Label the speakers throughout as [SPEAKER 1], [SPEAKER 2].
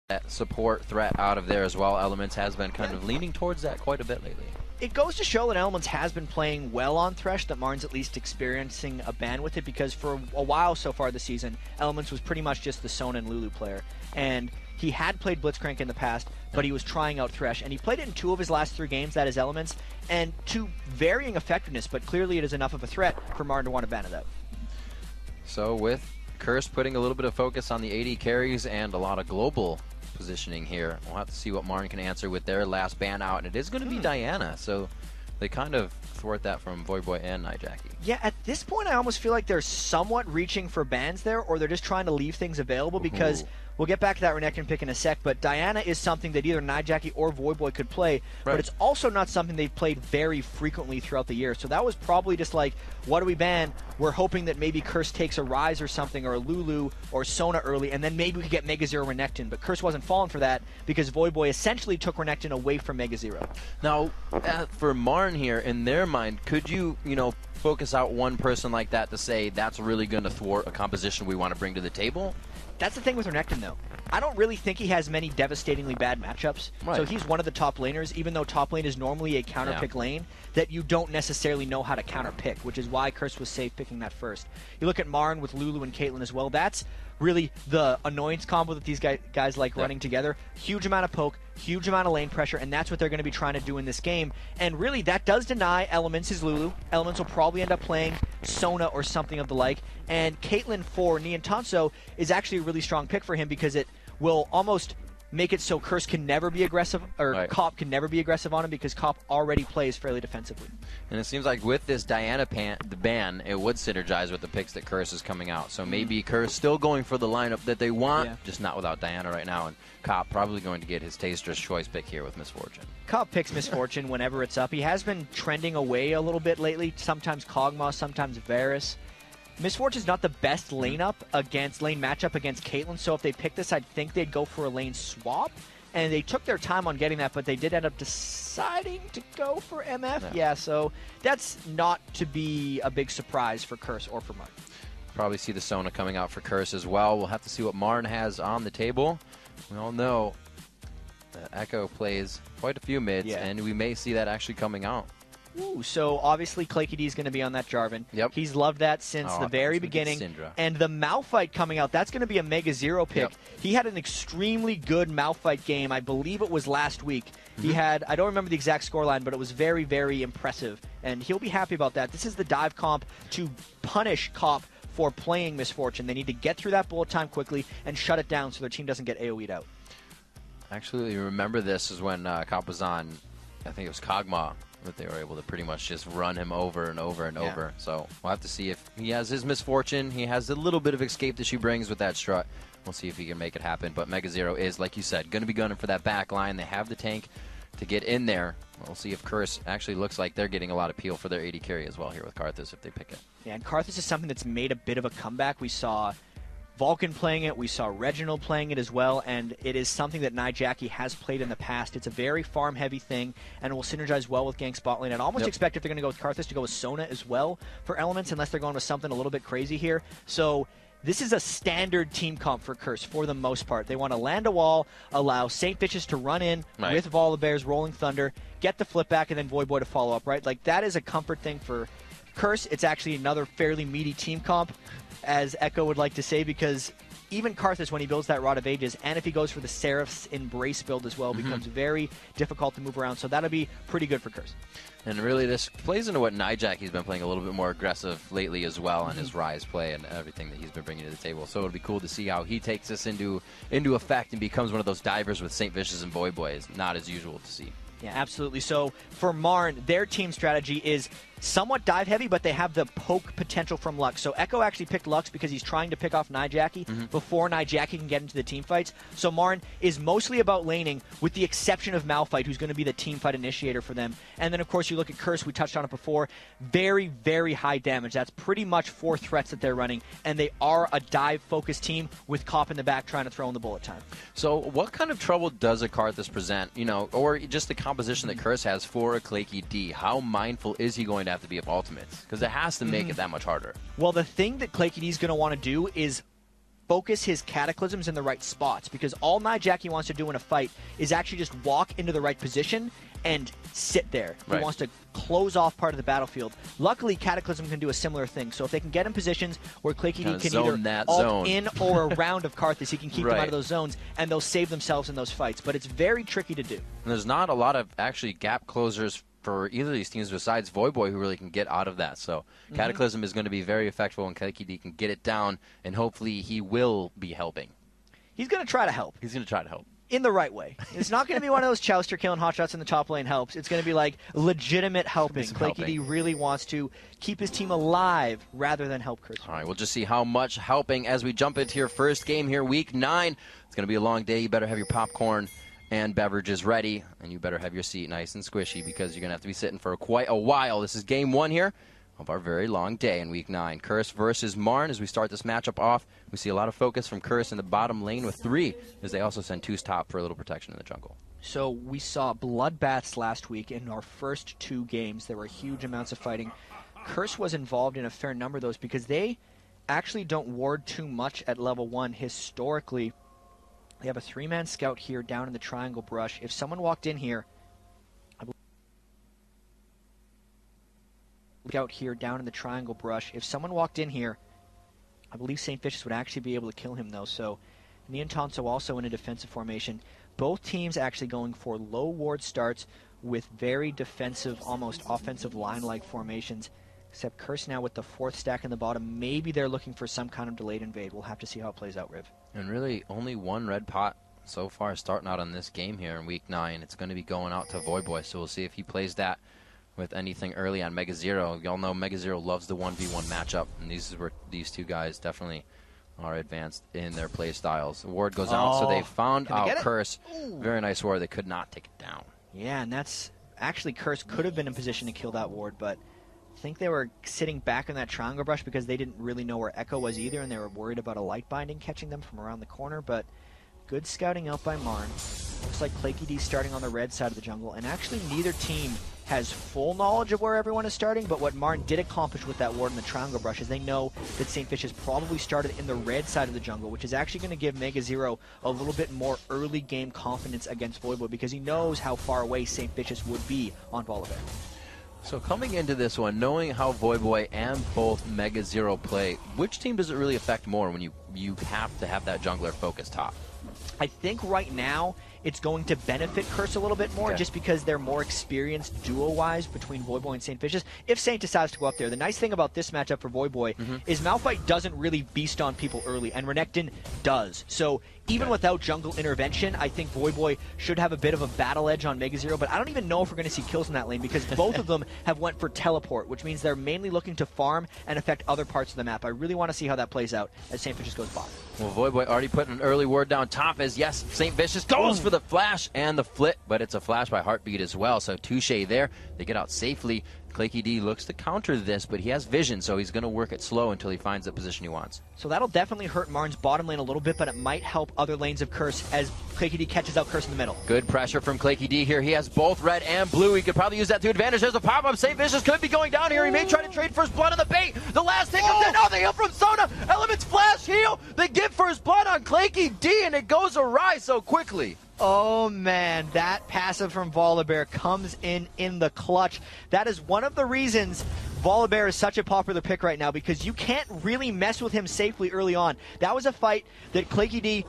[SPEAKER 1] that support threat out of there as well. Elements has been kind of leaning towards that quite a bit lately.
[SPEAKER 2] It goes to show that Elements has been playing well on Thresh, that Marn's at least experiencing a ban with it, because for a while so far this season, Elements was pretty much just the Sona and Lulu player. And he had played Blitzcrank in the past, but he was trying out Thresh, and he played it in 2 of his last 3 games, that is Elements, and to varying effectiveness, but clearly it is enough of a threat for Marn to want to ban it out.
[SPEAKER 1] So with Curse putting a little bit of focus on the AD carries and a lot of global positioning here, we'll have to see what Marn can answer with their last ban out, and it is going to be Diana, so they kind of thwart that from Voyboy and Nijaki.
[SPEAKER 2] Yeah, at this point I almost feel like they're somewhat reaching for bans there, or they're just trying to leave things available, because we'll get back to that Renekton pick in a sec, but Diana is something that either Nijaki or Voyboy could play, but it's also not something they've played very frequently throughout the year. So that was probably just like, what do we ban? We're hoping that maybe Curse takes a Ryze or something, or a Lulu or Sona early, and then maybe we could get Mega Zero Renekton. But Curse wasn't falling for that because Voyboy essentially took Renekton away from Mega Zero.
[SPEAKER 1] Now, for Marn here, in their mind, could you focus out one person like that to say that's really going to thwart a composition we want to bring to the table?
[SPEAKER 2] That's the thing with Renekton, though. I don't really think he has many devastatingly bad matchups. Right. So he's one of the top laners, even though top lane is normally a counter-pick lane, that you don't necessarily know how to counter-pick, which is why Curse was safe picking that first. You look at Marn with Lulu and Caitlyn as well. That's really the annoyance combo that these guys like running together. Huge amount of poke, huge amount of lane pressure, and that's what they're going to be trying to do in this game. And really, that does deny Elements his Lulu. Elements will probably end up playing Sona or something of the like. And Caitlyn for Niantanso is actually a really strong pick for him, because it will almost make it so Curse can never be aggressive, or Cop can never be aggressive on him, because Cop already plays fairly defensively.
[SPEAKER 1] And it seems like with this Diana the ban, it would synergize with the picks that Curse is coming out. So maybe Curse still going for the lineup that they want, just not without Diana right now. And Cop probably going to get his Taster's Choice pick here with Misfortune.
[SPEAKER 2] Cop picks Misfortune whenever it's up. He has been trending away a little bit lately, sometimes Kog'Maw, sometimes Varus. Misfortune's not the best lane matchup against Caitlyn, so if they pick this, I'd think they'd go for a lane swap. And they took their time on getting that, but they did end up deciding to go for MF. Yeah, so that's not to be a big surprise for Curse or for Marn.
[SPEAKER 1] Probably see the Sona coming out for Curse as well. We'll have to see what Marn has on the table. We all know that Echo plays quite a few mids, and we may see that actually coming out.
[SPEAKER 2] Ooh, so obviously Claky D is going to be on that Jarvan.
[SPEAKER 1] Yep.
[SPEAKER 2] He's loved that since the very beginning. And the Malphite coming out, that's going to be a Mega Zero pick. He had an extremely good Malphite game. I believe it was last week. He had, I don't remember the exact scoreline, but it was very, very impressive. And he'll be happy about that. This is the dive comp to punish Cop for playing Misfortune. They need to get through that bullet time quickly and shut it down so their team doesn't get AoE'd out.
[SPEAKER 1] Actually, remember this is when Cop was on, I think it was Kog'Maw, that they were able to pretty much just run him over and over and over. So we'll have to see if he has his Misfortune. He has a little bit of escape that she brings with that strut. We'll see if he can make it happen. But Mega Zero is, like you said, going to be gunning for that back line. They have the tank to get in there. We'll see if Curse actually looks like they're getting a lot of peel for their AD carry as well here with Karthus if they pick it.
[SPEAKER 2] Yeah, and Karthus is something that's made a bit of a comeback. We saw Vulcan playing it, we saw Reginald playing it as well, and it is something that Nijaki has played in the past. It's a very farm-heavy thing, and it will synergize well with gank spot lane. I'd almost expect if they're going to go with Karthus to go with Sona as well for Elements, unless they're going with something a little bit crazy here. So this is a standard team comp for Curse for the most part. They want to land a wall, allow Saint Bitches to run in with Volibear's Rolling Thunder, get the flip back, and then Voyboy to follow up, right? Like, that is a comfort thing for Curse. It's actually another fairly meaty team comp, as Echo would like to say, because even Karthus, when he builds that Rod of Ages, and if he goes for the Seraph's Embrace build as well, becomes very difficult to move around. So that'll be pretty good for Curse.
[SPEAKER 1] And really, this plays into what Nijaki's been playing a little bit more aggressive lately as well on his Ryze play and everything that he's been bringing to the table. So it'll be cool to see how he takes this into effect and becomes one of those divers with St. Vicious and Voyboy. It's not as usual to see.
[SPEAKER 2] Yeah, absolutely. So for Marn, their team strategy is somewhat dive heavy, but they have the poke potential from Lux. So Echo actually picked Lux because he's trying to pick off Nijaki before Nijaki can get into the team fights. So Marn is mostly about laning, with the exception of Malphite, who's going to be the team fight initiator for them. And then, of course, you look at Curse. We touched on it before. Very, very high damage. That's pretty much 4 threats that they're running, and they are a dive-focused team with Cop in the back trying to throw in the bullet time.
[SPEAKER 1] So what kind of trouble does a Karthus present, or just the composition that Curse has for a Claky D? How mindful is he going to have to be of ultimates? Because it has to make it that much harder.
[SPEAKER 2] Well, the thing that Claky D is going to want to do is focus his cataclysms in the right spots, because all Nijaki wants to do in a fight is actually just walk into the right position and sit there. He wants to close off part of the battlefield. Luckily, Cataclysm can do a similar thing. So if they can get in positions where Claykey can either ult in or around of Karthus, he can keep them out of those zones, and they'll save themselves in those fights. But it's very tricky to do. And
[SPEAKER 1] there's not a lot of actually gap closers for either of these teams besides Voyboy who really can get out of that. So Cataclysm is going to be very effective when Claykey can get it down, and hopefully he will be helping.
[SPEAKER 2] He's going to try to help.
[SPEAKER 1] He's going to try to help.
[SPEAKER 2] In the right way. It's not going to be one of those Chouster killing hotshots in the top lane helps. It's going to be like legitimate helping. Claykey really wants to keep his team alive rather than help Curse.
[SPEAKER 1] All right, we'll just see how much helping as we jump into your first game here, Week 9. It's going to be a long day. You better have your popcorn and beverages ready, and you better have your seat nice and squishy because you're going to have to be sitting for quite a while. This is Game 1 here of our very long day in Week 9. Curse versus MRN. As we start this matchup off, we see a lot of focus from Curse in the bottom lane with 3, as they also send 2's top for a little protection in the jungle.
[SPEAKER 2] So we saw bloodbaths last week in our first 2 games. There were huge amounts of fighting. Curse was involved in a fair number of those because they actually don't ward too much at level 1 historically. They have a 3-man scout here down in the triangle brush. If someone walked in here, If someone walked in here, I believe St. Vicious would actually be able to kill him, though. So Niantonso also in a defensive formation. Both teams actually going for low ward starts with very defensive, almost offensive line-like formations. Except Curse now with the 4th stack in the bottom. Maybe they're looking for some kind of delayed invade. We'll have to see how it plays out, Riv.
[SPEAKER 1] And really only 1 red pot so far starting out on this game here in Week 9. It's going to be going out to Voyboy, so we'll see if he plays that with anything early on Mega Zero. Y'all know Mega Zero loves the 1v1 matchup, and these is where these 2 guys definitely are advanced in their play styles. The ward goes out, so they found out Curse. Very nice ward. They could not take it down.
[SPEAKER 2] Yeah, and that's actually Curse could have been in position to kill that ward, but I think they were sitting back in that triangle brush because they didn't really know where Echo was either, and they were worried about a light binding catching them from around the corner. But good scouting out by MRN. Looks like Claykey starting on the red side of the jungle, and actually neither team has full knowledge of where everyone is starting, but what MRN did accomplish with that ward in the triangle brush is they know that St. Vicious probably started in the red side of the jungle, which is actually going to give Mega Zero a little bit more early game confidence against Voyboy because he knows how far away St. Vicious would be on Volibear.
[SPEAKER 1] So coming into this one, knowing how Voyboy and both Mega Zero play, which team does it really affect more when you have to have that jungler focus top?
[SPEAKER 2] I think right now it's going to benefit Curse a little bit more just because they're more experienced duo-wise between Voyboy and St. Vicious. If St. decides to go up there, the nice thing about this matchup for Voyboy is Malphite doesn't really beast on people early, and Renekton does. So even without jungle intervention, I think Voyboy should have a bit of a battle edge on Mega Zero, but I don't even know if we're going to see kills in that lane because both of them have went for teleport, which means they're mainly looking to farm and affect other parts of the map. I really want to see how that plays out as St. Vicious goes bot.
[SPEAKER 1] Well, Voyboy already put an early ward down top as, yes, St. Vicious goes for the flash and the flit, but it's a flash by Heartbeat as well, so Touche there. They get out safely. Claykey looks to counter this, but he has vision, so he's going to work it slow until he finds the position he wants.
[SPEAKER 2] So that'll definitely hurt MRN's bottom lane a little bit, but it might help other lanes of Curse as Claykey catches out Curse in the middle.
[SPEAKER 1] Good pressure from Claykey here. He has both red and blue. He could probably use that to advantage. There's a pop-up. St. Vicious could be going down here. He may try to trade first blood on the bait. The last thing comes in. Oh, the heal from Sona. Elements flash heal. They give first blood on Claykey, and it goes awry so quickly.
[SPEAKER 2] Oh man, that passive from Volibear comes in the clutch. That is one of the reasons Volibear is such a popular pick right now, because you can't really mess with him safely early on. That was a fight that Claykey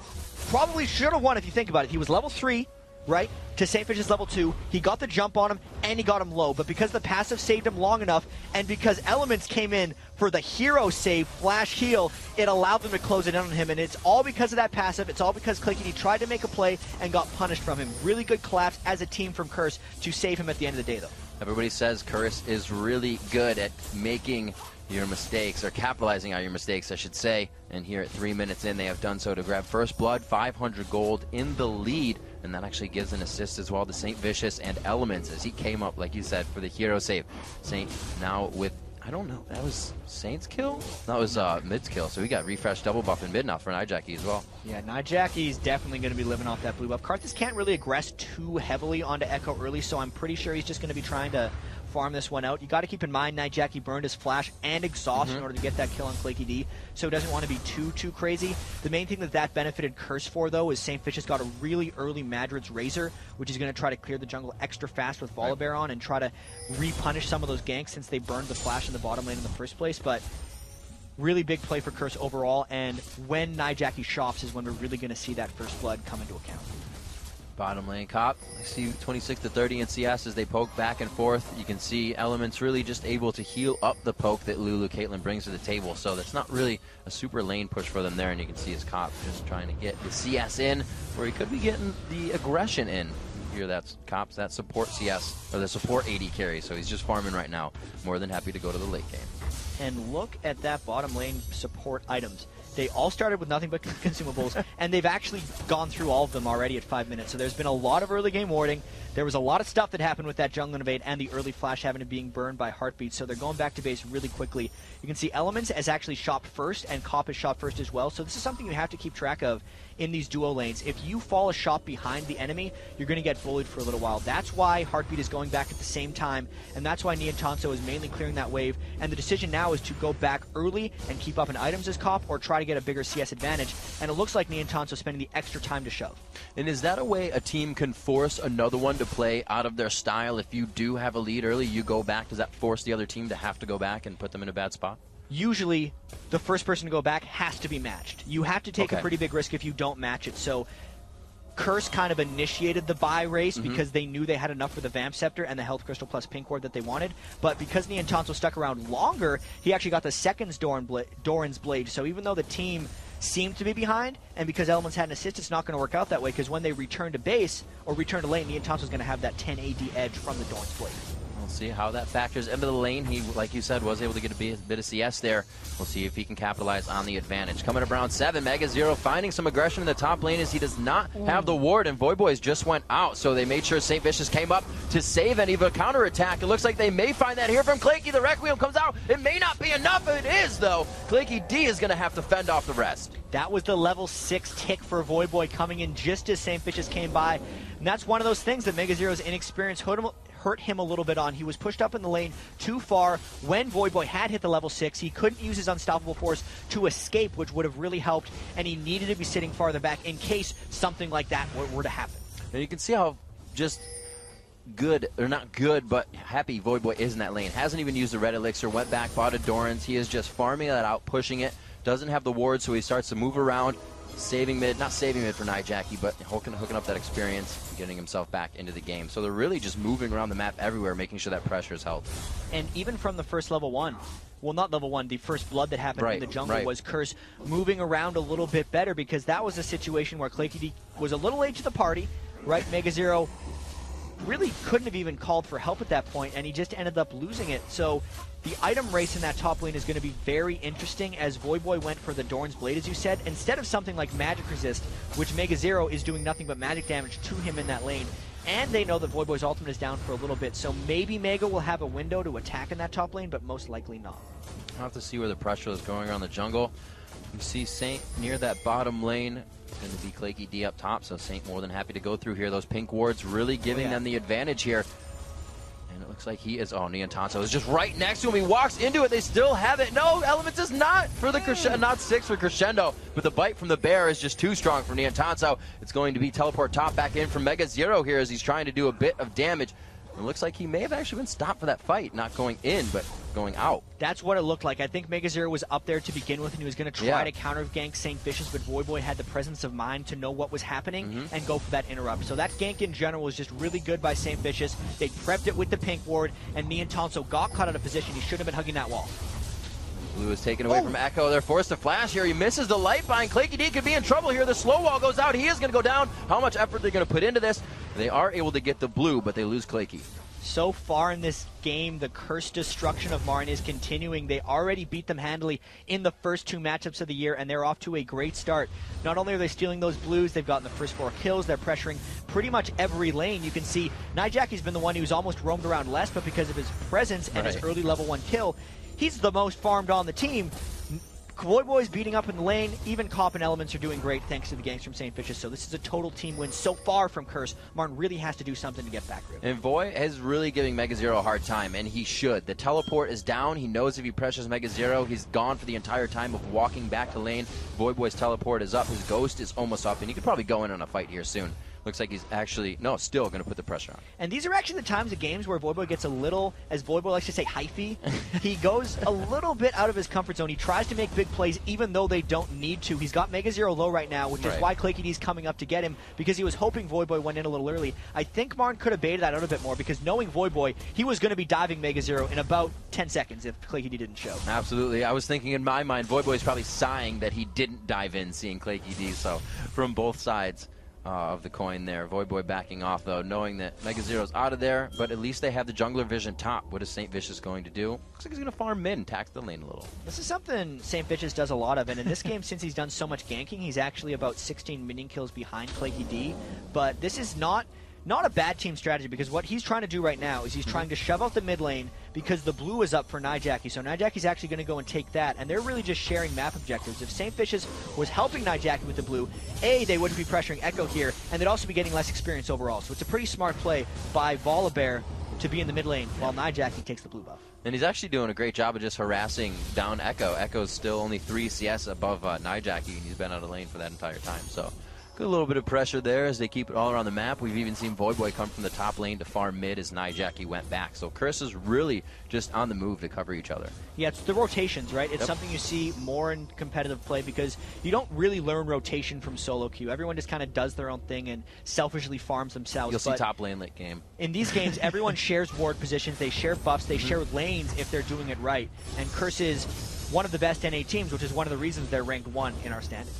[SPEAKER 2] probably should have won if you think about it. He was level 3, right, to St. Vicious level 2. He got the jump on him, and he got him low. But because the passive saved him long enough, and because Elements came in for the hero save, flash heal, it allowed them to close it in on him. And it's all because of that passive. It's all because Claykey tried to make a play and got punished from him. Really good collapse as a team from Curse to save him at the end of the day, though.
[SPEAKER 1] Everybody says Curse is really good at making your mistakes, or capitalizing on your mistakes, I should say. And here at 3 minutes in, they have done so to grab first blood, 500 gold in the lead. And that actually gives an assist as well to St. Vicious and Elements as he came up, like you said, for the hero save. Saint now with, I don't know, that was Saint's kill? That was Mid's kill. So we got refresh double buff in mid now for Nijaki as well.
[SPEAKER 2] Yeah, Nijaki's definitely going to be living off that blue buff. Karthus can't really aggress too heavily onto Echo early, so I'm pretty sure he's just going to be trying to farm this one out. You got to keep in mind, Nightjackie burned his flash and exhaust in order to get that kill on Claky D, so he doesn't want to be too crazy. The main thing that benefited Curse for, though, is St. Fish has got a really early Madrid's Razor, which is going to try to clear the jungle extra fast with Volibear on and try to repunish some of those ganks since they burned the flash in the bottom lane in the first place. But really big play for Curse overall, and when Nightjackie shops is when we're really going to see that first blood come into account.
[SPEAKER 1] Bottom lane Cop, I see 26 to 30 in CS as they poke back and forth. You can see Elements really just able to heal up the poke that Lulu Caitlyn brings to the table, so that's not really a super lane push for them there, and you can see his Cop just trying to get the CS in, where he could be getting the aggression in. Here that's Cop's that support CS, or the support AD carry, so he's just farming right now. More than happy to go to the late game.
[SPEAKER 2] And look at that bottom lane support items. They all started with nothing but consumables, and they've actually gone through all of them already at 5 minutes. So there's been a lot of early game warding. There was a lot of stuff that happened with that jungle invade and the early flash having being burned by Heartbeat, so they're going back to base really quickly. You can see Elements has actually shopped first, and Cop has shopped first as well, so this is something you have to keep track of in these duo lanes. If you fall a shot behind the enemy, you're going to get bullied for a little while. That's why Heartbeat is going back at the same time, and that's why Niantanso is mainly clearing that wave, and the decision now is to go back early and keep up in items as Cop, or try to get a bigger CS advantage, and it looks like Niantanso spending the extra time to shove.
[SPEAKER 1] And is that a way a team can force another one to play out of their style? If you do have a lead early, you go back. Does that force the other team to have to go back and put them in a bad spot?
[SPEAKER 2] Usually, the first person to go back has to be matched. You have to take a pretty big risk if you don't match it. So Curse kind of initiated the buy race because they knew they had enough for the Vamp Scepter and the Health Crystal plus Pink Ward that they wanted. But because Niantanso stuck around longer, he actually got the second Doran's Blade. So even though the team seemed to be behind, and because Elements had an assist, it's not going to work out that way, because when they return to base or return to lane, Niantanso's going to have that 10 AD edge from the Doran's Blade.
[SPEAKER 1] We'll see how that factors into the lane. He, like you said, was able to get a bit of CS there. We'll see if he can capitalize on the advantage. Coming up round 7, Mega Zero finding some aggression in the top lane as he does not have the ward, and Void Boys just went out, so they made sure St. Vicious came up to save any of a counterattack. It looks like they may find that here from Claky. The Requiem comes out. It may not be enough. It is, though. Claky D is going to have to fend off the rest.
[SPEAKER 2] That was the level 6 tick for Void Boy coming in just as St. Vicious came by. And that's one of those things that Mega Zero's inexperience hurt him a little bit on. He was pushed up in the lane too far. When Void Boy had hit the level 6, he couldn't use his Unstoppable Force to escape, which would have really helped, and he needed to be sitting farther back in case something like that were to happen.
[SPEAKER 1] And you can see how just good, or not good, but happy Void Boy is in that lane. Hasn't even used the red elixir, went back, bought a Doran's. He is just farming that out, pushing it. Doesn't have the ward, so he starts to move around, saving mid, not saving mid for Nightjackie, but hooking up that experience, getting himself back into the game. So they're really just moving around the map everywhere, making sure that pressure is held.
[SPEAKER 2] And even from the first level 1, well, not level 1, the first blood that happened in the jungle was Curse moving around a little bit better, because that was a situation where Claky D was a little late to the party, right? Mega Zero really couldn't have even called for help at that point, and he just ended up losing it. So the item race in that top lane is going to be very interesting, as Void Boy went for the Doran's Blade, as you said, instead of something like Magic Resist, which Mega Zero is doing nothing but magic damage to him in that lane. And they know that Void Boy's ultimate is down for a little bit, so maybe Mega will have a window to attack in that top lane, but most likely not.
[SPEAKER 1] I'll have to see where the pressure is going around the jungle. You see Saint near that bottom lane. It's going to be Claky D up top, so Saint more than happy to go through here. Those pink wards really giving them the advantage here. And it looks like he is, Niantanso is just right next to him. He walks into it. They still have it. No, Elements is not for the Crescendo, not 6 for Crescendo, but the bite from the bear is just too strong for Niantanso. It's going to be teleport top back in from Mega Zero here as he's trying to do a bit of damage. It looks like he may have actually been stopped for that fight, not going in, but going out.
[SPEAKER 2] That's what it looked like. I think Mega Zero was up there to begin with, and he was going to try to counter gank St. Vicious, but Void Boy had the presence of mind to know what was happening and go for that interrupt. So that gank in general was just really good by St. Vicious. They prepped it with the pink ward, and Niantanso got caught out of position. He shouldn't have been hugging that wall.
[SPEAKER 1] Blue is taken away from Echo. They're forced to flash here. He misses the light bind. Claky D could be in trouble here. The slow wall goes out. He is going to go down. How much effort they're going to put into this? They are able to get the blue, but they lose Claky.
[SPEAKER 2] So far in this game, the cursed destruction of MRN is continuing. They already beat them handily in the first 2 matchups of the year, and they're off to a great start. Not only are they stealing those blues, they've gotten the first 4 kills. They're pressuring pretty much every lane. You can see Nightjackie's been the one who's almost roamed around less, but because of his presence and his early level 1 kill, he's the most farmed on the team. Voyboy's beating up in the lane. Even Cop and Elements are doing great thanks to the ganks from St. Vicious. So this is a total team win so far from Curse. Martin really has to do something to get back Riv.
[SPEAKER 1] And Voy is really giving Mega Zero a hard time, and he should. The teleport is down. He knows if he pressures Mega Zero, he's gone for the entire time of walking back to lane. Voyboy's teleport is up. His ghost is almost up, and he could probably go in on a fight here soon. Looks like he's actually, still going to put the pressure on.
[SPEAKER 2] And these are actually the times of games where Voyboy gets a little, as Voyboy likes to say, hyphy. He goes a little bit out of his comfort zone. He tries to make big plays even though they don't need to. He's got Mega Zero low right now, which is why Claky D's coming up to get him, because he was hoping Voyboy went in a little early. I think Martin could have baited that out a bit more, because knowing Voyboy, he was going to be diving Mega Zero in about 10 seconds if Claky D didn't show.
[SPEAKER 1] Absolutely. I was thinking in my mind, Voyboy's probably sighing that he didn't dive in seeing Claky D, so from both sides of the coin there. Voyboy backing off, though, knowing that Mega Zero's out of there, but at least they have the jungler vision top. What is St. Vicious going to do? Looks like he's going to farm mid and tax the lane a little.
[SPEAKER 2] This is something St. Vicious does a lot of, and in this game, since he's done so much ganking, he's actually about 16 minion kills behind Claky D, but this is not a bad team strategy, because what he's trying to do right now is he's trying to shove out the mid lane because the blue is up for Nijaki. So Nijaki's actually going to go and take that, and they're really just sharing map objectives. If St. Vicious was helping Nijaki with the blue, A, they wouldn't be pressuring Echo here, and they'd also be getting less experience overall. So it's a pretty smart play by Volibear to be in the mid lane while Nijaki takes the blue buff.
[SPEAKER 1] And he's actually doing a great job of just harassing down Echo. Echo's still only 3 CS above Nijaki, and he's been out of lane for that entire time. So a little bit of pressure there as they keep it all around the map. We've even seen Voyboy come from the top lane to farm mid as Nijaki went back. So Curse is really just on the move to cover each other.
[SPEAKER 2] Yeah, it's the rotations, right? It's something you see more in competitive play because you don't really learn rotation from solo queue. Everyone just kind of does their own thing and selfishly farms themselves.
[SPEAKER 1] You'll see top lane late game.
[SPEAKER 2] In these games, everyone shares ward positions. They share buffs. They share lanes if they're doing it right. And Curse is one of the best NA teams, which is one of the reasons they're ranked 1 in our standings.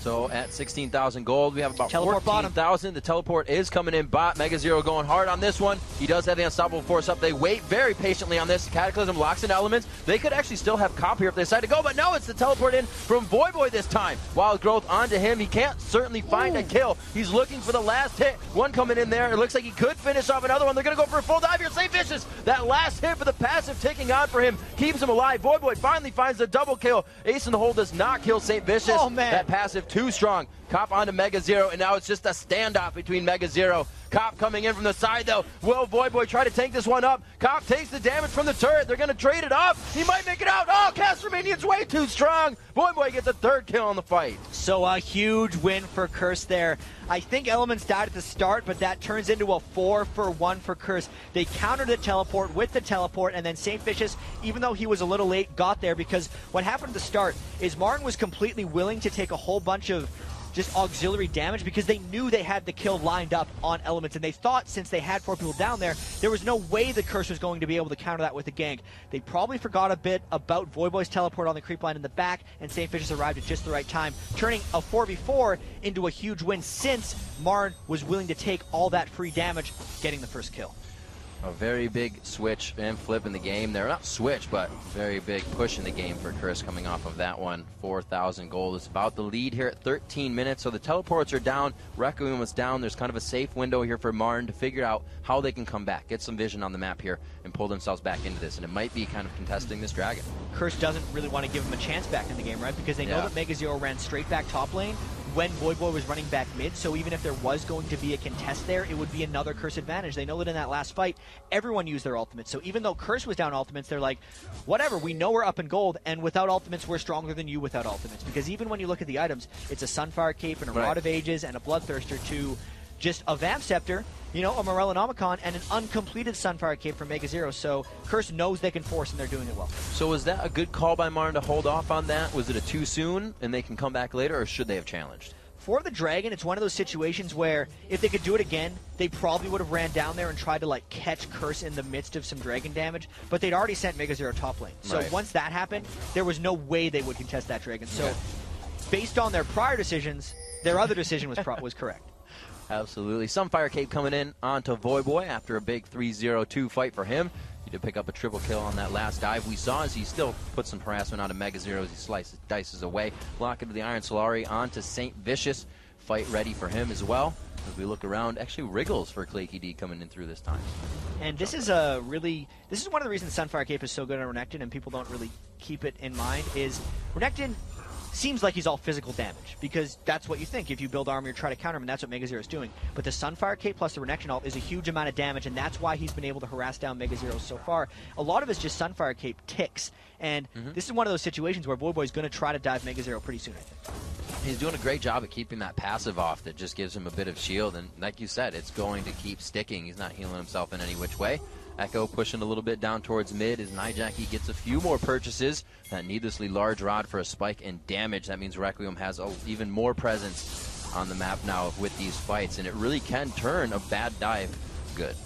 [SPEAKER 1] So at 16,000 gold, we have about
[SPEAKER 2] teleport
[SPEAKER 1] 14,000. The teleport is coming in bot. Mega Zero going hard on this one. He does have the unstoppable force up. They wait very patiently on this. Cataclysm locks in elements. They could actually still have Cop here if they decide to go, but no, it's the teleport in from Voyboy this time. Wild Growth onto him. He can't certainly find a kill. He's looking for the last hit. One coming in there. It looks like he could finish off another one. They're going to go for a full dive here. St. Vicious. That last hit for the passive taking on for him keeps him alive. Voyboy finally finds the double kill. Ace in the hole does not kill St. Vicious.
[SPEAKER 2] Oh, man.
[SPEAKER 1] That passive too strong. Cop onto Mega Zero, and now it's just a standoff between Mega Zero. Cop coming in from the side, though. Will Voyboy try to tank this one up? Cop takes the damage from the turret. They're going to trade it off. He might make it out. Oh, Caster Minion's way too strong. Voyboy gets a 3rd kill on the fight.
[SPEAKER 2] So a huge win for Curse there. I think Elements died at the start, but that turns into a 4-for-1 for Curse. They countered the teleport with the teleport, and then St. Vicious, even though he was a little late, got there, because what happened at the start is Martin was completely willing to take a whole bunch of just auxiliary damage because they knew they had the kill lined up on Elements, and they thought since they had 4 people down there, there was no way the Curse was going to be able to counter that with a gank. They probably forgot a bit about Voyboy's teleport on the creep line in the back, and St. Vicious arrived at just the right time, turning a 4v4 into a huge win since Marn was willing to take all that free damage, getting the first kill.
[SPEAKER 1] A very big switch and flip in the game there. Not switch, but very big push in the game for Chris coming off of that one. 4,000 gold is about the lead here at 13 minutes. So the teleports are down. Requiem was down. There's kind of a safe window here for Martin to figure out how they can come back, get some vision on the map here, and pull themselves back into this. And it might be kind of contesting this dragon.
[SPEAKER 2] Curse doesn't really want to give him a chance back in the game, right? Because they know that Mega Zero ran straight back top lane when Voyboy was running back mid, so even if there was going to be a contest there, it would be another Curse advantage. They know that in that last fight, everyone used their ultimates. So even though Curse was down ultimates, they're like, whatever, we know we're up in gold, and without ultimates, we're stronger than you without ultimates. Because even when you look at the items, it's a Sunfire Cape and a Rod of Ages and a Bloodthirster to just a Vamp Scepter, you know, a Morellonomicon, and an uncompleted Sunfire Cape for Mega Zero. So Curse knows they can force, and they're doing it well.
[SPEAKER 1] So was that a good call by Martin to hold off on that? Was it a too soon, and they can come back later, or should they have challenged?
[SPEAKER 2] For the Dragon, it's one of those situations where if they could do it again, they probably would have ran down there and tried to like catch Curse in the midst of some Dragon damage, but they'd already sent Mega Zero top lane. So once that happened, there was no way they would contest that Dragon. So based on their prior decisions, their other decision was correct.
[SPEAKER 1] Absolutely. Sunfire Cape coming in onto Voyboy after a big 3-0-2 fight for him. He did pick up a triple kill on that last dive we saw as he still put some harassment onto Mega Zero as he dices away. Block into the Iron Solari onto St. Vicious. Fight ready for him as well. As we look around, actually wriggles for Claky D coming in through this time.
[SPEAKER 2] And this is one of the reasons Sunfire Cape is so good on Renekton, and people don't really keep it in mind, is Renekton seems like he's all physical damage, because that's what you think. If you build armor, you try to counter him, and that's what Mega Zero is doing. But the Sunfire Cape plus the Renekton ult is a huge amount of damage, and that's why he's been able to harass down Mega Zero so far. A lot of it's just Sunfire Cape ticks, and this is one of those situations where Voyboy's going to try to dive Mega Zero pretty soon, I think.
[SPEAKER 1] He's doing a great job at keeping that passive off that just gives him a bit of shield, and like you said, it's going to keep sticking. He's not healing himself in any which way. Echo pushing a little bit down towards mid as Nijaki gets a few more purchases. That needlessly large rod for a spike in damage. That means Requiem has even more presence on the map now with these fights, and it really can turn a bad dive good.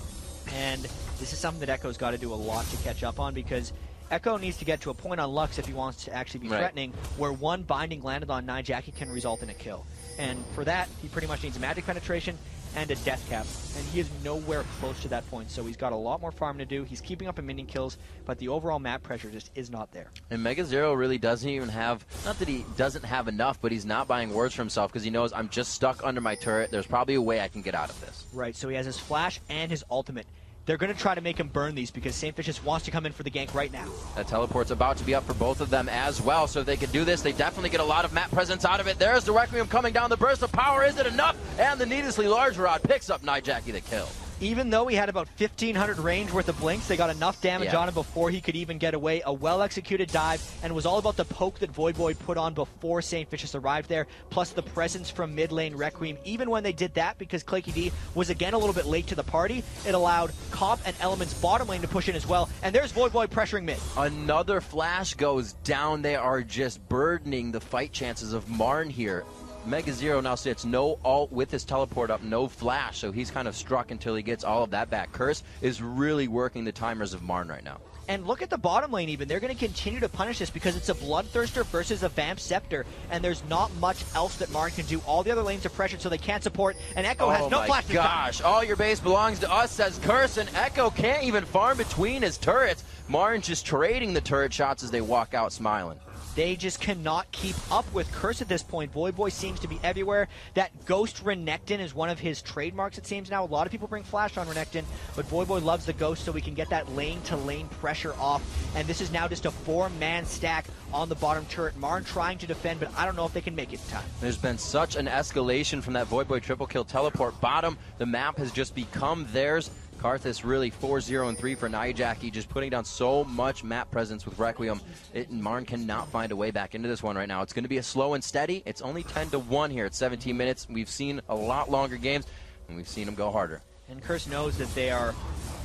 [SPEAKER 2] And this is something that Echo's got to do a lot to catch up on, because Echo needs to get to a point on Lux if he wants to actually be threatening, where one binding landed on Nijaki can result in a kill. And for that, he pretty much needs magic penetration and a death cap, and he is nowhere close to that point, so he's got a lot more farm to do. He's keeping up in minion kills, but the overall map pressure just is not there.
[SPEAKER 1] And Mega Zero really doesn't even have, not that he doesn't have enough, but he's not buying wards for himself, because he knows, I'm just stuck under my turret. There's probably a way I can get out of this.
[SPEAKER 2] Right, so he has his flash and his ultimate. They're going to try to make him burn these, because Saintficious wants to come in for the gank right now.
[SPEAKER 1] That teleport's about to be up for both of them as well, so if they can do this, they definitely get a lot of map presence out of it. There's the Requiem coming down, the burst of power, is it enough? And the needlessly large rod picks up Nijaki the kill.
[SPEAKER 2] Even though he had about 1,500 range worth of blinks, they got enough damage on him before he could even get away. A well-executed dive, and it was all about the poke that Voyboy put on before Saintficious arrived there, plus the presence from mid lane Requiem. Even when they did that, because Claky D was again a little bit late to the party, it allowed Comp and Element's bottom lane to push in as well, and there's Voyboy pressuring mid.
[SPEAKER 1] Another flash goes down. They are just burdening the fight chances of MRN here. Mega Zero now sits no ult with his teleport up, no flash, so he's kind of struck until he gets all of that back. Curse is really working the timers of MRN right now.
[SPEAKER 2] And look at the bottom lane even. They're going to continue to punish this because it's a Bloodthirster versus a Vamp Scepter, and there's not much else that MRN can do. All the other lanes are pressured, so they can't support, and Echo has no flash.
[SPEAKER 1] Oh my gosh, all your base belongs to us, says Curse, and Echo can't even farm between his turrets. MRN's just trading the turret shots as they walk out smiling.
[SPEAKER 2] They just cannot keep up with Curse at this point. Voyboy seems to be everywhere. That Ghost Renekton is one of his trademarks, it seems now. A lot of people bring Flash on Renekton, but Voyboy loves the Ghost so we can get that lane-to-lane pressure off. And this is now just a 4-man stack on the bottom turret. MRN trying to defend, but I don't know if they can make it in time.
[SPEAKER 1] There's been such an escalation from that Voyboy triple kill teleport bottom. The map has just become theirs. Karthus really 4-0-3 for Nijaki, just putting down so much map presence with Requiem. MRN cannot find a way back into this one right now. It's going to be a slow and steady. It's only 10-1 here at 17 minutes. We've seen a lot longer games, and we've seen them go harder.
[SPEAKER 2] And Curse knows that they are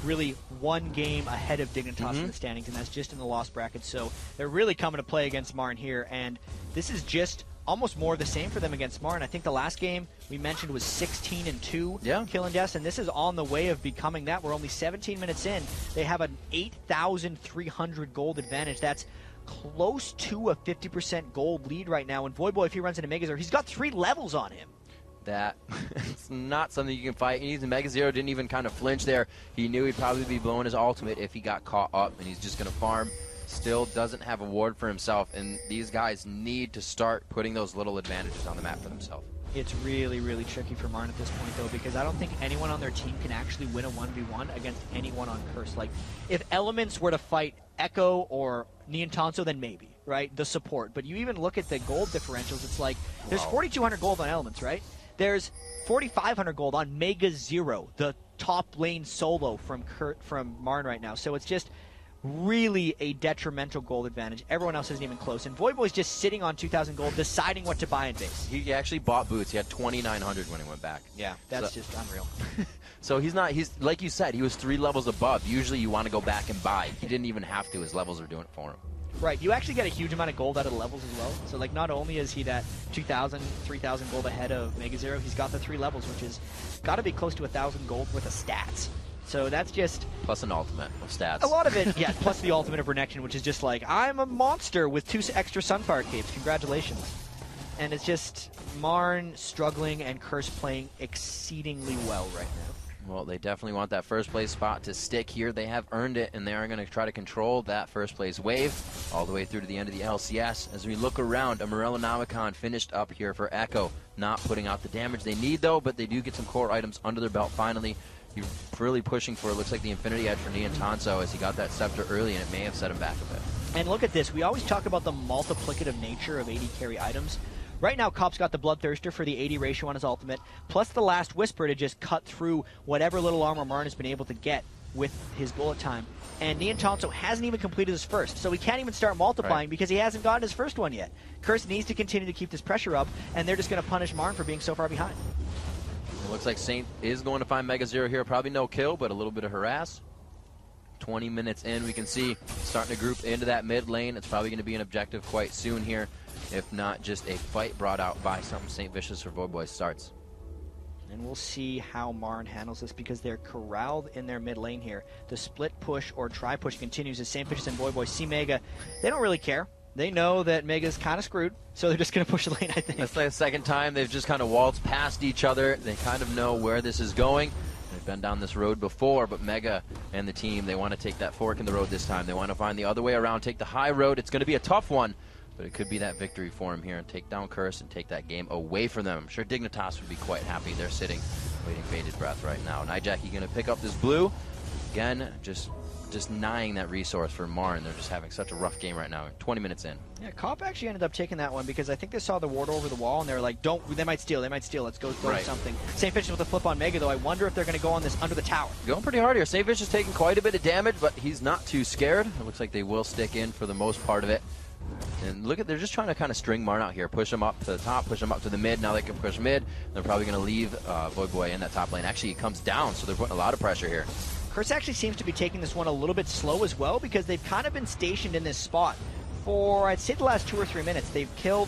[SPEAKER 2] really one game ahead of Dignitas in the standings, and that's just in the loss bracket. So they're really coming to play against MRN here, and this is just almost more of the same for them against MRN. I think the last game we mentioned was 16-2 kill and deaths, and this is on the way of becoming that. We're only 17 minutes in. They have an 8,300 gold advantage. That's close to a 50% gold lead right now. And Voyboy, if he runs into Mega Zero, he's got 3 levels on him.
[SPEAKER 1] That it's not something you can fight. Mega Zero didn't even kind of flinch there. He knew he'd probably be blowing his ultimate if he got caught up, and he's just going to farm. Still doesn't have a ward for himself, and these guys need to start putting those little advantages on the map for themselves.
[SPEAKER 2] It's really, really tricky for MRN at this point, though, because I don't think anyone on their team can actually win a 1v1 against anyone on Curse. Like, if Elements were to fight Echo or Niantanso, then maybe, right? The support. But you even look at the gold differentials, it's like, there's 4,200 gold on Elements, right? There's 4,500 gold on Mega Zero, the top lane solo from MRN right now. So it's just really a detrimental gold advantage. Everyone else isn't even close, and Voyboy's just sitting on 2,000 gold, deciding what to buy in base.
[SPEAKER 1] He actually bought boots. He had 2,900 when he went back.
[SPEAKER 2] Yeah, that's just unreal.
[SPEAKER 1] So he's like you said, he was 3 levels above. Usually you want to go back and buy. He didn't even have to. His levels are doing it for him.
[SPEAKER 2] Right, you actually get a huge amount of gold out of the levels as well. So, like, not only is he that 2,000, 3,000 gold ahead of Mega Zero, he's got the 3 levels, which is got to be close to 1,000 gold worth of stats. So that's just...
[SPEAKER 1] Plus an ultimate of stats.
[SPEAKER 2] A lot of it, yeah, plus the ultimate of Renekton, which is just like, I'm a monster with 2 extra Sunfire Capes. Congratulations. And it's just MRN struggling and Curse playing exceedingly well right now.
[SPEAKER 1] Well, they definitely want that first place spot to stick here. They have earned it, and they are going to try to control that first place wave all the way through to the end of the LCS. As we look around, a Morellonomicon finished up here for Echo, not putting out the damage they need, though, but they do get some core items under their belt finally. You're really pushing for, it looks like, the Infinity Edge for Nian Tanso as he got that Scepter early, and it may have set him back a bit.
[SPEAKER 2] And look at this. We always talk about the multiplicative nature of AD carry items. Right now, Kop's got the Bloodthirster for the 80 ratio on his ultimate, plus the Last Whisper to just cut through whatever little armor Marn has been able to get with his bullet time. And Nian Tanso hasn't even completed his first, so he can't even start multiplying because he hasn't gotten his first one yet. Curse needs to continue to keep this pressure up, and they're just going to punish Marn for being so far behind.
[SPEAKER 1] It looks like Saint is going to find Mega Zero here. Probably no kill, but a little bit of harass. 20 minutes in, we can see starting to group into that mid lane. It's probably going to be an objective quite soon here, if not just a fight brought out by something St. Vicious or Voidboy starts.
[SPEAKER 2] And we'll see how Marn handles this because they're corralled in their mid lane here. The split push or try push continues as St. Vicious and Voidboy see Mega. They don't really care. They know that Mega's kind of screwed, so they're just going to push the lane, I think.
[SPEAKER 1] That's like the second time they've just kind of waltzed past each other. They kind of know where this is going. They've been down this road before, but Mega and the team, they want to take that fork in the road this time. They want to find the other way around, take the high road. It's going to be a tough one, but it could be that victory for him here and take down Curse and take that game away from them. I'm sure Dignitas would be quite happy. They're sitting, waiting bated breath right now. Nijaki going to pick up this blue. Again, just denying that resource for Marn. They're just having such a rough game right now. 20 minutes in.
[SPEAKER 2] Yeah, Kop actually ended up taking that one because I think they saw the ward over the wall and they were like, they might steal, let's go something. St. Vicious with a flip on Mega, though. I wonder if they're going to go on this under the tower.
[SPEAKER 1] Going pretty hard here. St. Vicious is taking quite a bit of damage, but he's not too scared. It looks like they will stick in for the most part of it. And look at, they're just trying to kind of string Marn out here. Push him up to the top, push him up to the mid. Now they can push mid. They're probably going to leave Voidboy in that top lane. Actually, he comes down, so they're putting a lot of pressure here.
[SPEAKER 2] Curse actually seems to be taking this one a little bit slow as well because they've kind of been stationed in this spot for, I'd say, the last 2 or 3 minutes. They've killed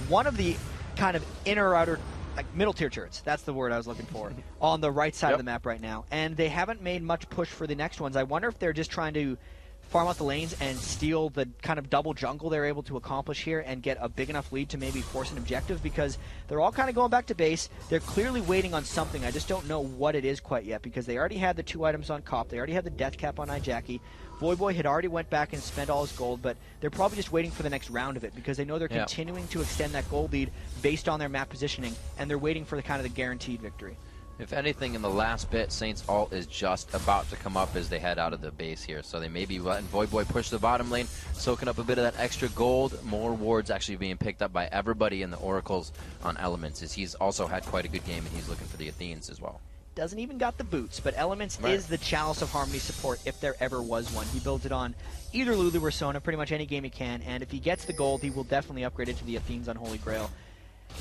[SPEAKER 2] one of the kind of inner or outer, like middle tier turrets. That's the word I was looking for. On the right side of the map right now. And they haven't made much push for the next ones. I wonder if they're just trying to farm out the lanes and steal the kind of double jungle they're able to accomplish here and get a big enough lead to maybe force an objective because they're all kind of going back to base. They're clearly waiting on something. I just don't know what it is quite yet because they already had the 2 items on Kop. They already had the death cap on Nijaki. Voidboy had already went back and spent all his gold, but they're probably just waiting for the next round of it because they know they're continuing to extend that gold lead based on their map positioning, and they're waiting for the kind of the guaranteed victory.
[SPEAKER 1] If anything, in the last bit, Saints' ult is just about to come up as they head out of the base here. So they may be letting Voidboy push the bottom lane, soaking up a bit of that extra gold. More wards actually being picked up by everybody in the Oracles on Elements, as he's also had quite a good game, and he's looking for the Athenes as well.
[SPEAKER 2] Doesn't even got the boots, but Elements is the Chalice of Harmony support if there ever was one. He builds it on either Lulu or Sona, pretty much any game he can, and if he gets the gold, he will definitely upgrade it to the Athenes on Holy Grail.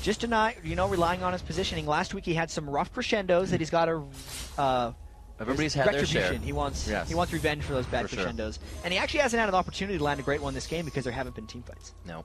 [SPEAKER 2] Just not, relying on his positioning. Last week he had some rough crescendos that he's got to
[SPEAKER 1] everybody's had their share.
[SPEAKER 2] He wants revenge for those bad crescendos. And he actually hasn't had an opportunity to land a great one this game because there haven't been team fights.
[SPEAKER 1] No,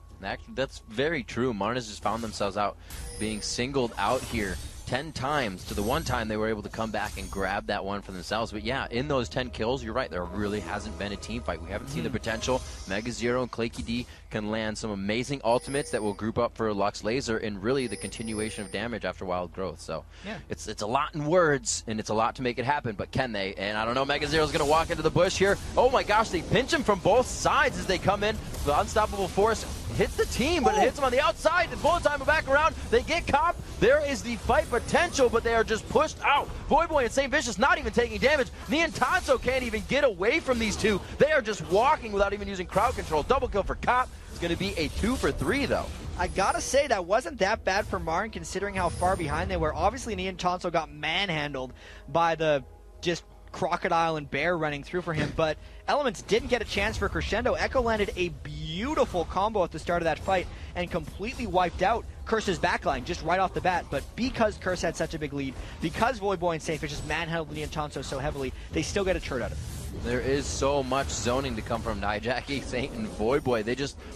[SPEAKER 1] that's very true. Marn has just found themselves out being singled out here 10 times to the one time they were able to come back and grab that one for themselves. But yeah, in those 10 kills, you're right, there really hasn't been a team fight. We haven't seen the potential. Mega Zero and Claky D can land some amazing ultimates that will group up for Lux Laser and really the continuation of damage after Wild Growth. So it's a lot in words and it's a lot to make it happen, but can they? And I don't know, Mega Zero's going to walk into the bush here. Oh my gosh, they pinch him from both sides as they come in. The Unstoppable Force hits the team, but it hits him on the outside. And bullet time back around. They get Kop. There is the fight potential, but they are just pushed out. Voidboy and St. Vicious not even taking damage. Nian Tanso can't even get away from these two. They are just walking without even using crowd control. Double kill for Kop. It's going to be a 2 for 3, though.
[SPEAKER 2] I gotta say, that wasn't that bad for Marn considering how far behind they were. Obviously, Nian Tanso got manhandled by the just crocodile and bear running through for him, but Elements didn't get a chance for crescendo. Echo landed a beautiful combo at the start of that fight and completely wiped out Curse's backline just right off the bat. But because Curse had such a big lead, because Voidboy and St. Vicious manhandled Nian Tanso so heavily, they still get a turn out of it.
[SPEAKER 1] There is so much zoning to come from Nijaki, Saint, and Voidboy.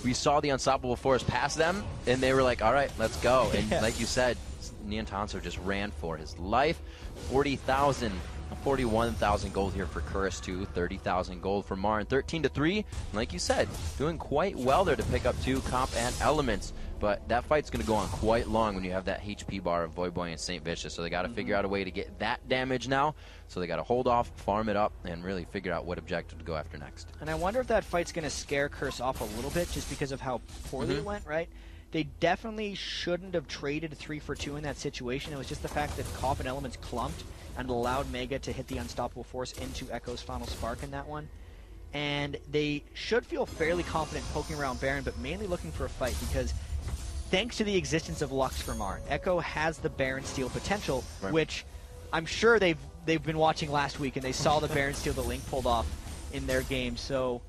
[SPEAKER 1] We saw the Unstoppable Force pass them, and they were like, all right, let's go. And like you said, Nian Tanso just ran for his life. 41,000 gold here for Curse, too. 30,000 gold for Marn. 13 to 3. Like you said, doing quite well there to pick up 2 Comp and Elements. but that fight's going to go on quite long when you have that HP bar of Voyboy and St. Vicious. So they got to figure out a way to get that damage now. So they got to hold off, farm it up, and really figure out what objective to go after next.
[SPEAKER 2] And I wonder if that fight's going to scare Curse off a little bit just because of how poorly it went, right? They definitely shouldn't have traded 3 for 2 in that situation. It was just the fact that Cop and Elements clumped and allowed Mega to hit the Unstoppable Force into Echo's Final Spark in that one. And they should feel fairly confident poking around Baron, but mainly looking for a fight because thanks to the existence of Lux for Marn, Echo has the Baron steal potential, which I'm sure they've been watching last week and they saw the Baron steal that Link pulled off in their game. So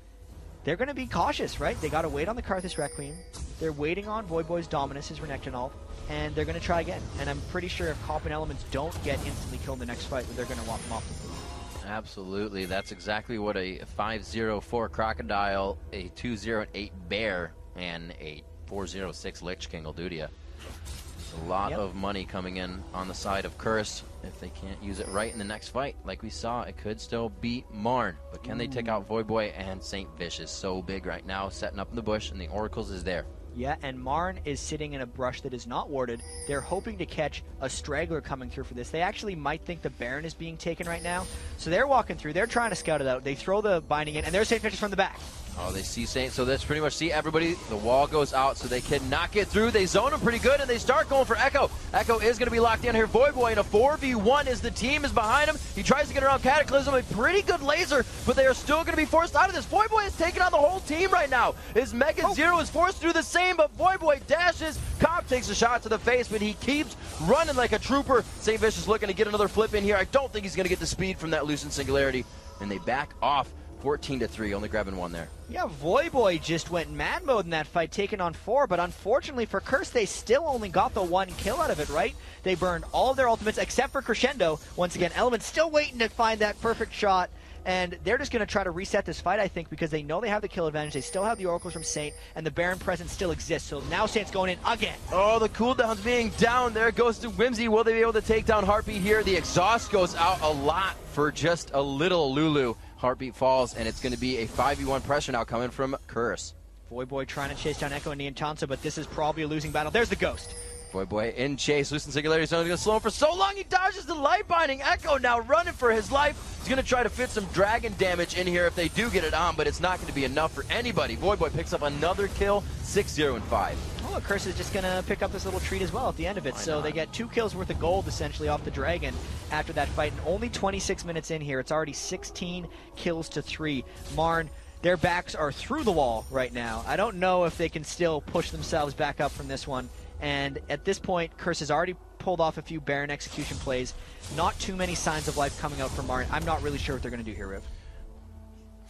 [SPEAKER 2] they're going to be cautious, right? They got to wait on the Karthus Requiem. They're waiting on Voyboy's Dominus, his Renekton ult, and they're going to try again. And I'm pretty sure if Cop and Elements don't get instantly killed in the next fight, they're going to walk them off the field.
[SPEAKER 1] Absolutely. That's exactly what a 5-0-4 Crocodile, a 2-0-8 Bear, and a 4-0-6 Lich King will do to you. A lot of money coming in on the side of Curse. If they can't use it right in the next fight, like we saw, it could still beat Marn. But can they take out Voyboy and St. Vicious? So big right now, setting up in the bush, and the Oracles is there.
[SPEAKER 2] Yeah, and Marn is sitting in a brush that is not warded. They're hoping to catch a straggler coming through for this. They actually might think the Baron is being taken right now. So they're walking through. They're trying to scout it out. They throw the binding in, and there's St. Vicious from the back.
[SPEAKER 1] Oh, they see Saint, so that's pretty much see everybody. The wall goes out, so they cannot get through. They zone him pretty good, and they start going for Echo. Echo is going to be locked in here. Voyboy in a 4v1 as the team is behind him. He tries to get around Cataclysm, a pretty good laser, but they are still going to be forced out of this. Voyboy is taking on the whole team right now. His Mega Zero is forced to do the same, but Voyboy dashes. Cop takes a shot to the face, but he keeps running like a trooper. St. Vicious looking to get another flip in here. I don't think he's going to get the speed from that Lucent Singularity, and they back off. 14-3, only grabbing 1 there.
[SPEAKER 2] Yeah, Voyboy just went mad mode in that fight, taking on 4, but unfortunately for Curse, they still only got the 1 kill out of it, right? They burned all of their ultimates except for Crescendo. Once again, Element's still waiting to find that perfect shot, and they're just going to try to reset this fight, I think, because they know they have the kill advantage. They still have the Oracles from Saint, and the Baron presence still exists, so now Saint's going in again.
[SPEAKER 1] Oh, the cooldown's being down. There goes to Whimsy. Will they be able to take down Heartbeat here? The exhaust goes out a lot for just a little Lulu. Heartbeat falls, and it's going to be a 5v1 pressure now coming from Curse.
[SPEAKER 2] Voyboy trying to chase down Echo and Niantansa, but this is probably a losing battle. There's the Ghost.
[SPEAKER 1] Voyboy in chase. Lucent Singularity is only going to slow him for so long. He dodges the light binding. Echo now running for his life. He's going to try to fit some dragon damage in here if they do get it on, but it's not going to be enough for anybody. Voyboy picks up another kill, 6-0-5.
[SPEAKER 2] Oh, Curse is just going to pick up this little treat as well at the end of it. So they get 2 kills worth of gold essentially off the dragon after that fight. And only 26 minutes in here. It's already 16 kills to 3. Marn, their backs are through the wall right now. I don't know if they can still push themselves back up from this one. And at this point, Curse has already pulled off a few Baron execution plays. Not too many signs of life coming out from Marn. I'm not really sure what they're going to do here, Riv.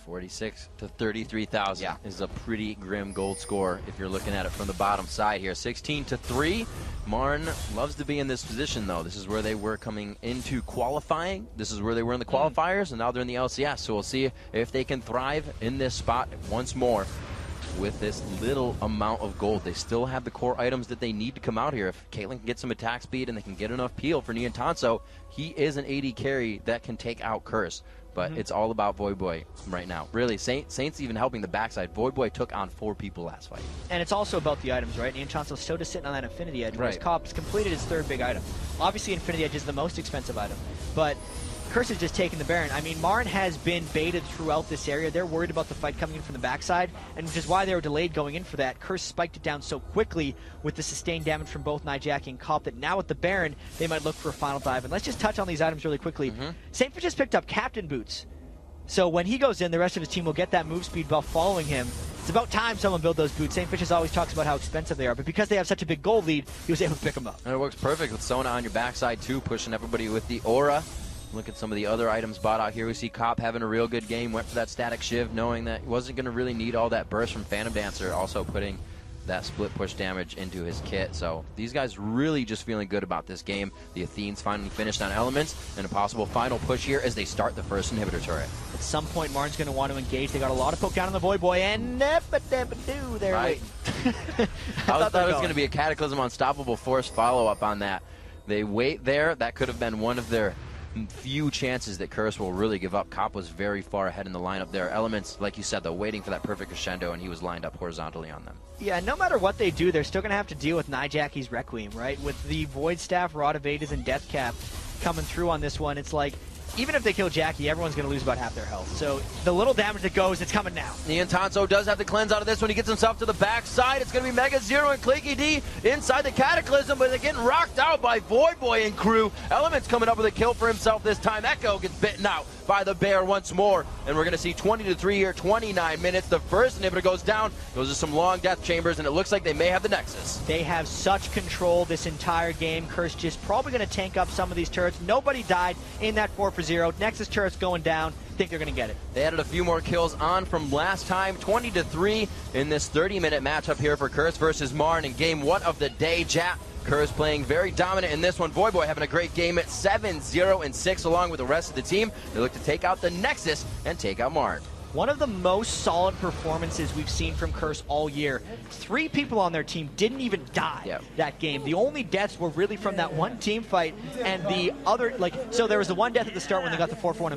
[SPEAKER 1] 46 to 33,000 is a pretty grim gold score if you're looking at it from the bottom side here. 16-3. Marn loves to be in this position, though. This is where they were coming into qualifying. This is where they were in the qualifiers, and now they're in the LCS. So we'll see if they can thrive in this spot once more. With this little amount of gold, they still have the core items that they need to come out here. If Caitlyn can get some attack speed and they can get enough peel for Niantanso, he is an AD carry that can take out Curse. But it's all about Voyboy right now. Really, Saint's even helping the backside. Voyboy took on 4 people last fight. And
[SPEAKER 2] it's also about the items, right? Niantanso's still just sitting on that Infinity Edge. Right. Cop's completed his 3rd big item. Obviously, Infinity Edge is the most expensive item. But Curse is just taking the Baron. I mean, Marn has been baited throughout this area. They're worried about the fight coming in from the backside, and which is why they were delayed going in for that. Curse spiked it down so quickly with the sustained damage from both Nijaki and Cop that now with the Baron, they might look for a final dive. And let's just touch on these items really quickly. St. Vicious picked up Captain Boots. So when he goes in, the rest of his team will get that move speed buff following him. It's about time someone build those boots. St. Vicious always talks about how expensive they are, but because they have such a big gold lead, he was able to pick them up.
[SPEAKER 1] And it works perfect with Sona on your backside, too, pushing everybody with the aura. Look at some of the other items bought out here. We see Cop having a real good game. Went for that static shiv, knowing that he wasn't going to really need all that burst from Phantom Dancer. Also putting that split push damage into his kit. So these guys really just feeling good about this game. The Athenes finally finished on Elements, and a possible final push here as they start the first inhibitor turret.
[SPEAKER 2] At some point, Marn's going to want to engage. They got a lot of poke down on the Voyboy, and neppa-deppa-doo, they're
[SPEAKER 1] right.
[SPEAKER 2] waiting.
[SPEAKER 1] I thought it was going to be a Cataclysm Unstoppable Force follow-up on that. They wait there. That could have been one of their few chances that Curse will really give up. Cop was very far ahead in the lineup there. Elements, like you said, though, waiting for that perfect crescendo, and he was lined up horizontally on them.
[SPEAKER 2] Yeah, no matter what they do, they're still going to have to deal with Nyjackie's Requiem, right? With the Void Staff, Rod of Ages, and Death Cap coming through on this one, it's like, even if they kill Jackie, everyone's going to lose about half their health. So the little damage that goes, it's coming now.
[SPEAKER 1] Ian Tonso does have to cleanse out of this when he gets himself to the backside. It's going to be Mega Zero and Clicky D inside the Cataclysm, but they're getting rocked out by Void Boy and crew. Elements coming up with a kill for himself this time. Echo gets bitten out by the Bear once more, and we're going to see 20-3 here, 29 minutes. The first inhibitor goes down. Those are some long death chambers, and it looks like they may have the Nexus.
[SPEAKER 2] They have such control this entire game. Curse just probably going to tank up some of these turrets. Nobody died in that 4-for-0. Nexus turret's going down. Think they're going to get it.
[SPEAKER 1] They added a few more kills on from last time. 20-3 in this 30-minute matchup here for Curse versus MRN in game 1 of the day. Jap. Curse playing very dominant in this one. Void Boy having a great game at 7-0-6 along with the rest of the team. They look to take out the Nexus and take out MRN.
[SPEAKER 2] One of the most solid performances we've seen from Curse all year. 3 people on their team didn't even die that game. The only deaths were really from that one team fight, and the other, so there was the one death at the start when they got the 4-for-1